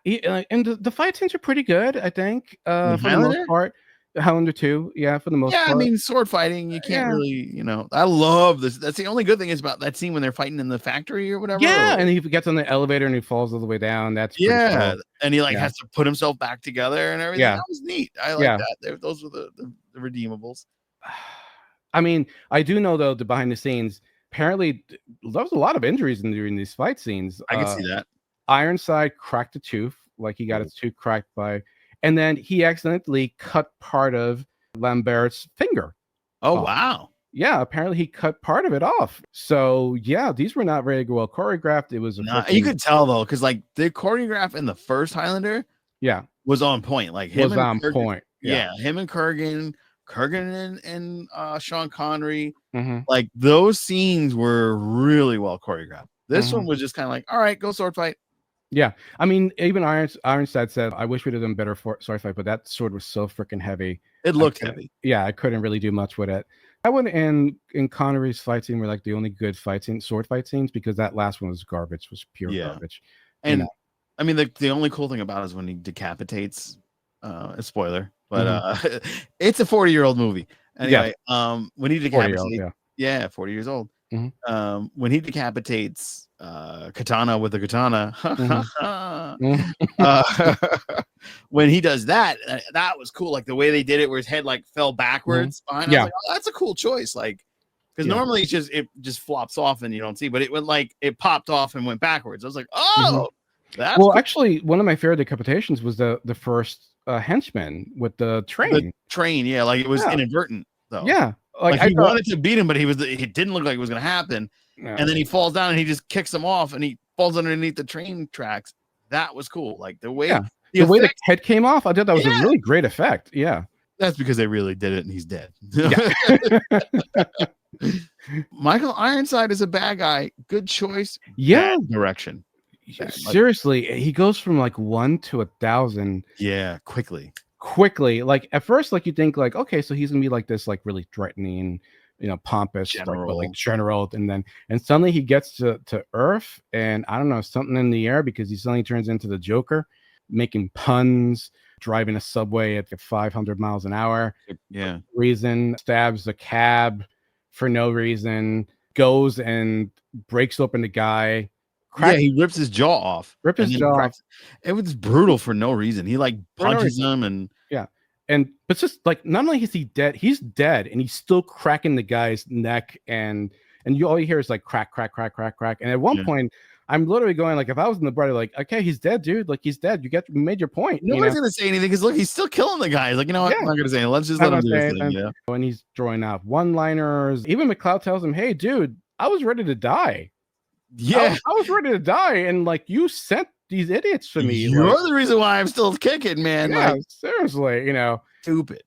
and the fight scenes are pretty good. I think for the most part. Highlander 2, for the most part. I mean, sword fighting, you can't really, I love this. That's the only good thing is about that scene when they're fighting in the factory or whatever. Yeah, and he gets on the elevator and he falls all the way down. That's cool. And he has to put himself back together and everything. That was neat. I like that. Those were the redeemables. I mean, I do know though the behind the scenes. Apparently, there was a lot of injuries during these fight scenes. I can see that. Ironside cracked a tooth, like he got his tooth cracked by. And then he accidentally cut part of Lambert's finger. Oh, wow. Yeah, apparently he cut part of it off. So, these were not very well choreographed. It was you could tell, though, because like the choreograph in the first Highlander was on point. Like him him and Kurgan and Sean Connery. Like those scenes were really well choreographed. This one was just kind of like, all right, go sword fight. Yeah, I mean, even Ironside said, "I wish we'd have done better sword fight, but that sword was so freaking heavy. It looked heavy. Yeah, I couldn't really do much with it. I wouldn't in Connery's fight scene were like the only good sword fight scenes because that last one was garbage, was pure garbage. And I mean, the only cool thing about it is when he decapitates. A spoiler, but it's a 40-year-old movie. Anyway, when he decapitates, 40 years old. When he decapitates Katana with a katana, when he does that was cool. Like the way they did it, where his head like fell backwards behind. I was like, oh, that's a cool choice. Like, because normally it just flops off and you don't see, but it went like it popped off and went backwards. I was like, oh, that's cool. Actually, one of my favorite decapitations was the first henchman with the train. The train, like it was inadvertent though. Yeah. Like he wanted to beat him, but it didn't look like it was going to happen. Yeah. And then he falls down and he just kicks him off and he falls underneath the train tracks. That was cool. Like the way the way the head came off, I thought that was a really great effect. Yeah. That's because they really did it and he's dead. Yeah. Michael Ironside is a bad guy. Good choice. Yeah. Bad direction. Seriously, he goes from like 1 to 1,000. Yeah, quickly. Like at first, like you think like, okay, so he's gonna be like this, like really threatening, pompous General. like general, and suddenly he gets to Earth, and I don't know, something in the air, because he suddenly turns into the Joker, making puns, driving a subway at 500 miles an hour. Yeah. Reason, stabs a cab for no reason, goes and breaks open the guy. Yeah, he rips his jaw off. Rip his jaw off. It was brutal for no reason. He like punches him and but it's just like, not only is he dead, he's dead, and he's still cracking the guy's neck, and all you hear is like crack, crack, crack, crack, crack. And at one point, I'm literally going like, if I was in the party, like, okay, he's dead, dude. Like, he's dead. You made your point. Nobody's gonna say anything because look, he's still killing the guy. He's like, you know what? I'm not gonna say anything. Let's just let him do his thing. Yeah. When he's throwing out one-liners, even McCloud tells him, "Hey, dude, I was ready to die. Yeah, I was ready to die, and like you sent these idiots for me. You're the reason why I'm still kicking, man. Yeah, like, seriously, stupid.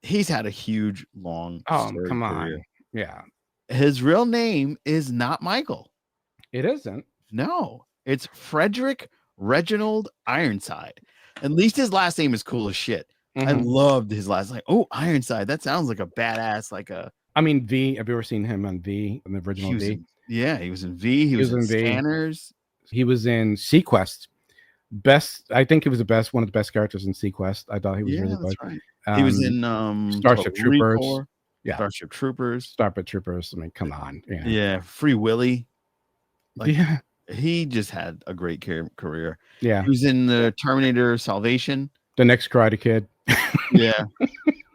He's had a huge, long. Come on, career. yeah. His real name is not Michael. It isn't. No, it's Frederick Reginald Ironside. At least his last name is cool as shit. I loved his last name. Oh, Ironside. That sounds like a badass, like a. I mean, V. Have you ever seen him on V, in the original V? He was in V. He was in Scanners. He was in Sequest. I think he was one of the best characters in Sequest. I thought he was really good. Right. He was in Starship Troopers. Yeah, Starship Troopers. I mean, come on. Yeah, Free Willy. He just had a great career. Yeah, he was in the Terminator Salvation. The Next Karate Kid. Yeah,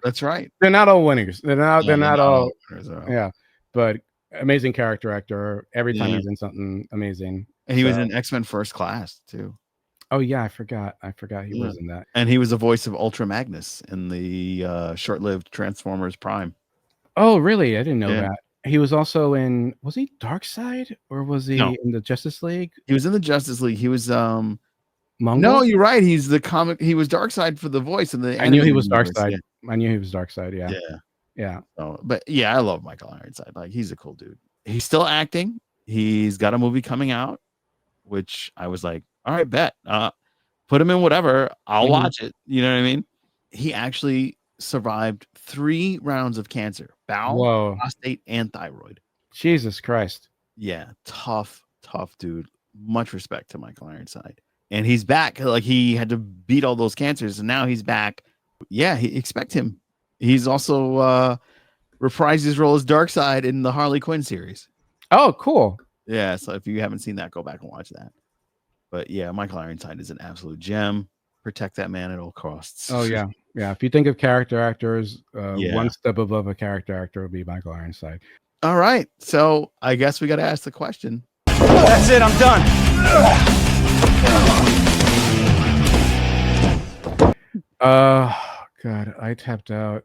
that's right. They're not all winners. They're not all winners. Yeah, but amazing character actor. Every time he's in something amazing. And he was in X-Men First Class too. Oh yeah, I forgot he was in that. And he was the voice of Ultra Magnus in the short-lived Transformers Prime. Oh really? I didn't know that. He was also in. Was he Darkseid, or was he in the Justice League? He was in the Justice League. He was Mongol? No, you're right. He's the comic. He was Darkseid for the voice in the. I knew he was Darkseid. Yeah. I knew he was Darkseid. Yeah. Yeah. So, but yeah, I love Michael Ironside. Like, he's a cool dude. He's still acting. He's got a movie coming out, which I was like, all right, bet. Put him in whatever. I'll watch it. You know what I mean? He actually survived 3 rounds of cancer: bowel, prostate, and thyroid. Jesus Christ. Yeah, tough dude. Much respect to Michael Ironside. And he's back. Like, he had to beat all those cancers, and now he's back. Yeah, expect him. He's also reprised his role as Darkseid in the Harley Quinn series. Oh, cool. Yeah, so if you haven't seen that, go back and watch that. But yeah, Michael Ironside is an absolute gem. Protect that man at all costs. Oh yeah. Yeah. If you think of character actors, one step above a character actor would be Michael Ironside. All right. So I guess we got to ask the question. That's it. I'm done. God, I tapped out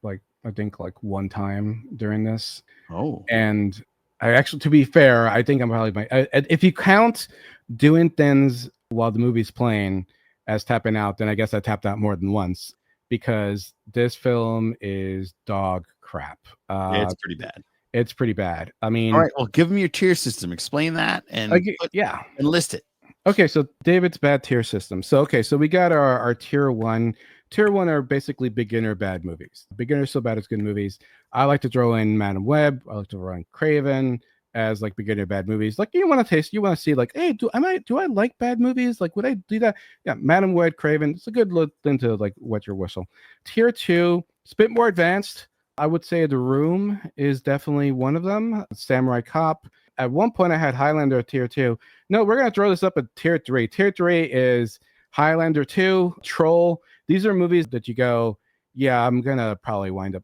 like, I think like one time during this. Oh. And I actually, to be fair, I think I'm probably if you count doing things while the movie's playing as tapping out, then I guess I tapped out more than once, because this film is dog crap. It's pretty bad. It's pretty bad. I mean, all right, well, give them your tier system. Explain that and and list it. Okay, so David's bad tier system. So we got our tier 1. Tier 1 are basically beginner bad movies. Beginner so bad it's good movies. I like to throw in Madam Web. I like to throw in Craven as like beginner bad movies. Like, you want to see like, hey, do I like bad movies? Like, would I do that? Yeah, Madam Web, Craven. It's a good little thing to like wet your whistle. Tier 2, it's a bit more advanced. I would say The Room is definitely one of them. Samurai Cop. At one point, I had Highlander tier 2. No, we're gonna throw this up at tier 3. Tier 3 is Highlander 2, Troll. These are movies that you go, yeah, I'm gonna probably wind up,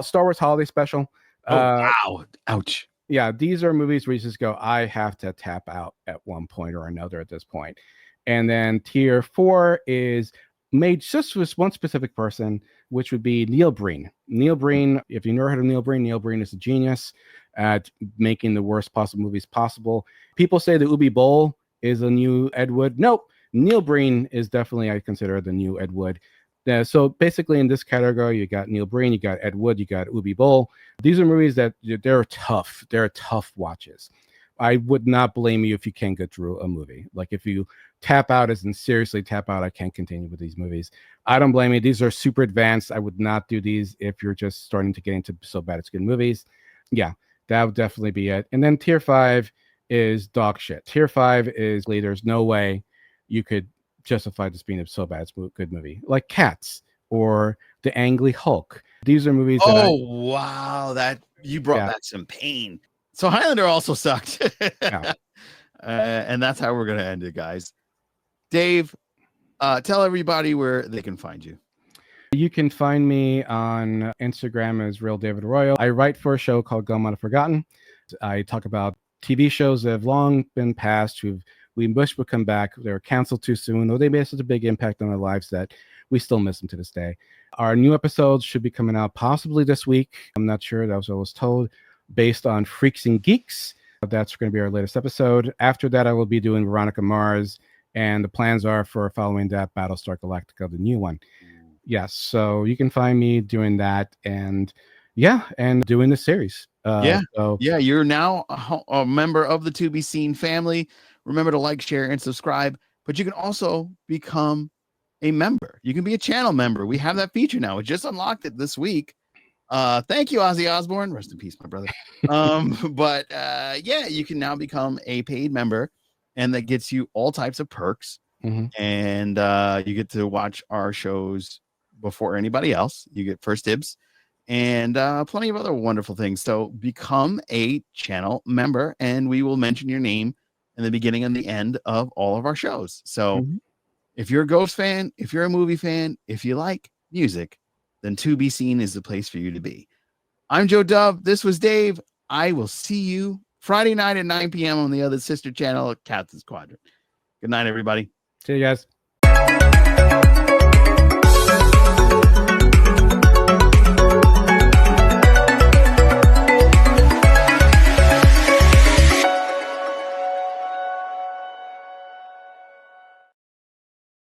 Star Wars Holiday Special. Wow, ouch. Yeah, these are movies where you just go, I have to tap out at one point or another at this point. And then tier 4 is made just with one specific person, which would be Neil Breen. Neil Breen, if you never heard of Neil Breen is a genius at making the worst possible movies possible. People say the Ubi Bowl is a new Ed Wood. Nope. Neil Breen is definitely, I consider, the new Ed Wood. Yeah, so basically in this category, you got Neil Breen, you got Ed Wood, you got Ubi Boll. These are movies that they're tough. They're tough watches. I would not blame you if you can't get through a movie. Like if you tap out, as in seriously tap out, I can't continue with these movies. I don't blame you. These are super advanced. I would not do these if you're just starting to get into so bad it's good movies. Yeah, that would definitely be it. And then tier 5 is dog shit. Tier 5 is there's no way you could justify this being a so bad it's a good movie. Like Cats or The Angry Hulk. These are movies that wow, that you brought Yeah. back some pain. So Highlander also sucked. Yeah. And that's how we're going to end it, guys. Dave, tell everybody where they can find you. You can find me on Instagram as Real David Arroyo. I write for a show called Gone But Forgotten. I talk about TV shows that have long been past, we wish would come back. They were canceled too soon, or they made such a big impact on our lives that we still miss them to this day. Our new episodes should be coming out possibly this week. I'm not sure. That was what I was told. Based on Freaks and Geeks. That's going to be our latest episode. After that, I will be doing Veronica Mars, and the plans are for following that Battlestar Galactica, the new one. Yes, so you can find me doing that, and doing the series. You're now a member of the To Be Seen family. Remember to like, share, and subscribe. But you can also become a member. You can be a channel member. We have that feature now. We just unlocked it this week. Thank you, Ozzy Osbourne. Rest in peace, my brother. You can now become a paid member, and that gets you all types of perks. And you get to watch our shows before anybody else. You get first dibs and plenty of other wonderful things. So become a channel member, and we will mention your name in the beginning and the end of all of our shows. So if you're a Ghost fan, if you're a movie fan, if you like music, then To Be Seen is the place for you to be. I'm Joe Dove. This was Dave. I will see you Friday night at 9 p.m. on the other sister channel, Captain's Quadrant. Good night, everybody. See you guys.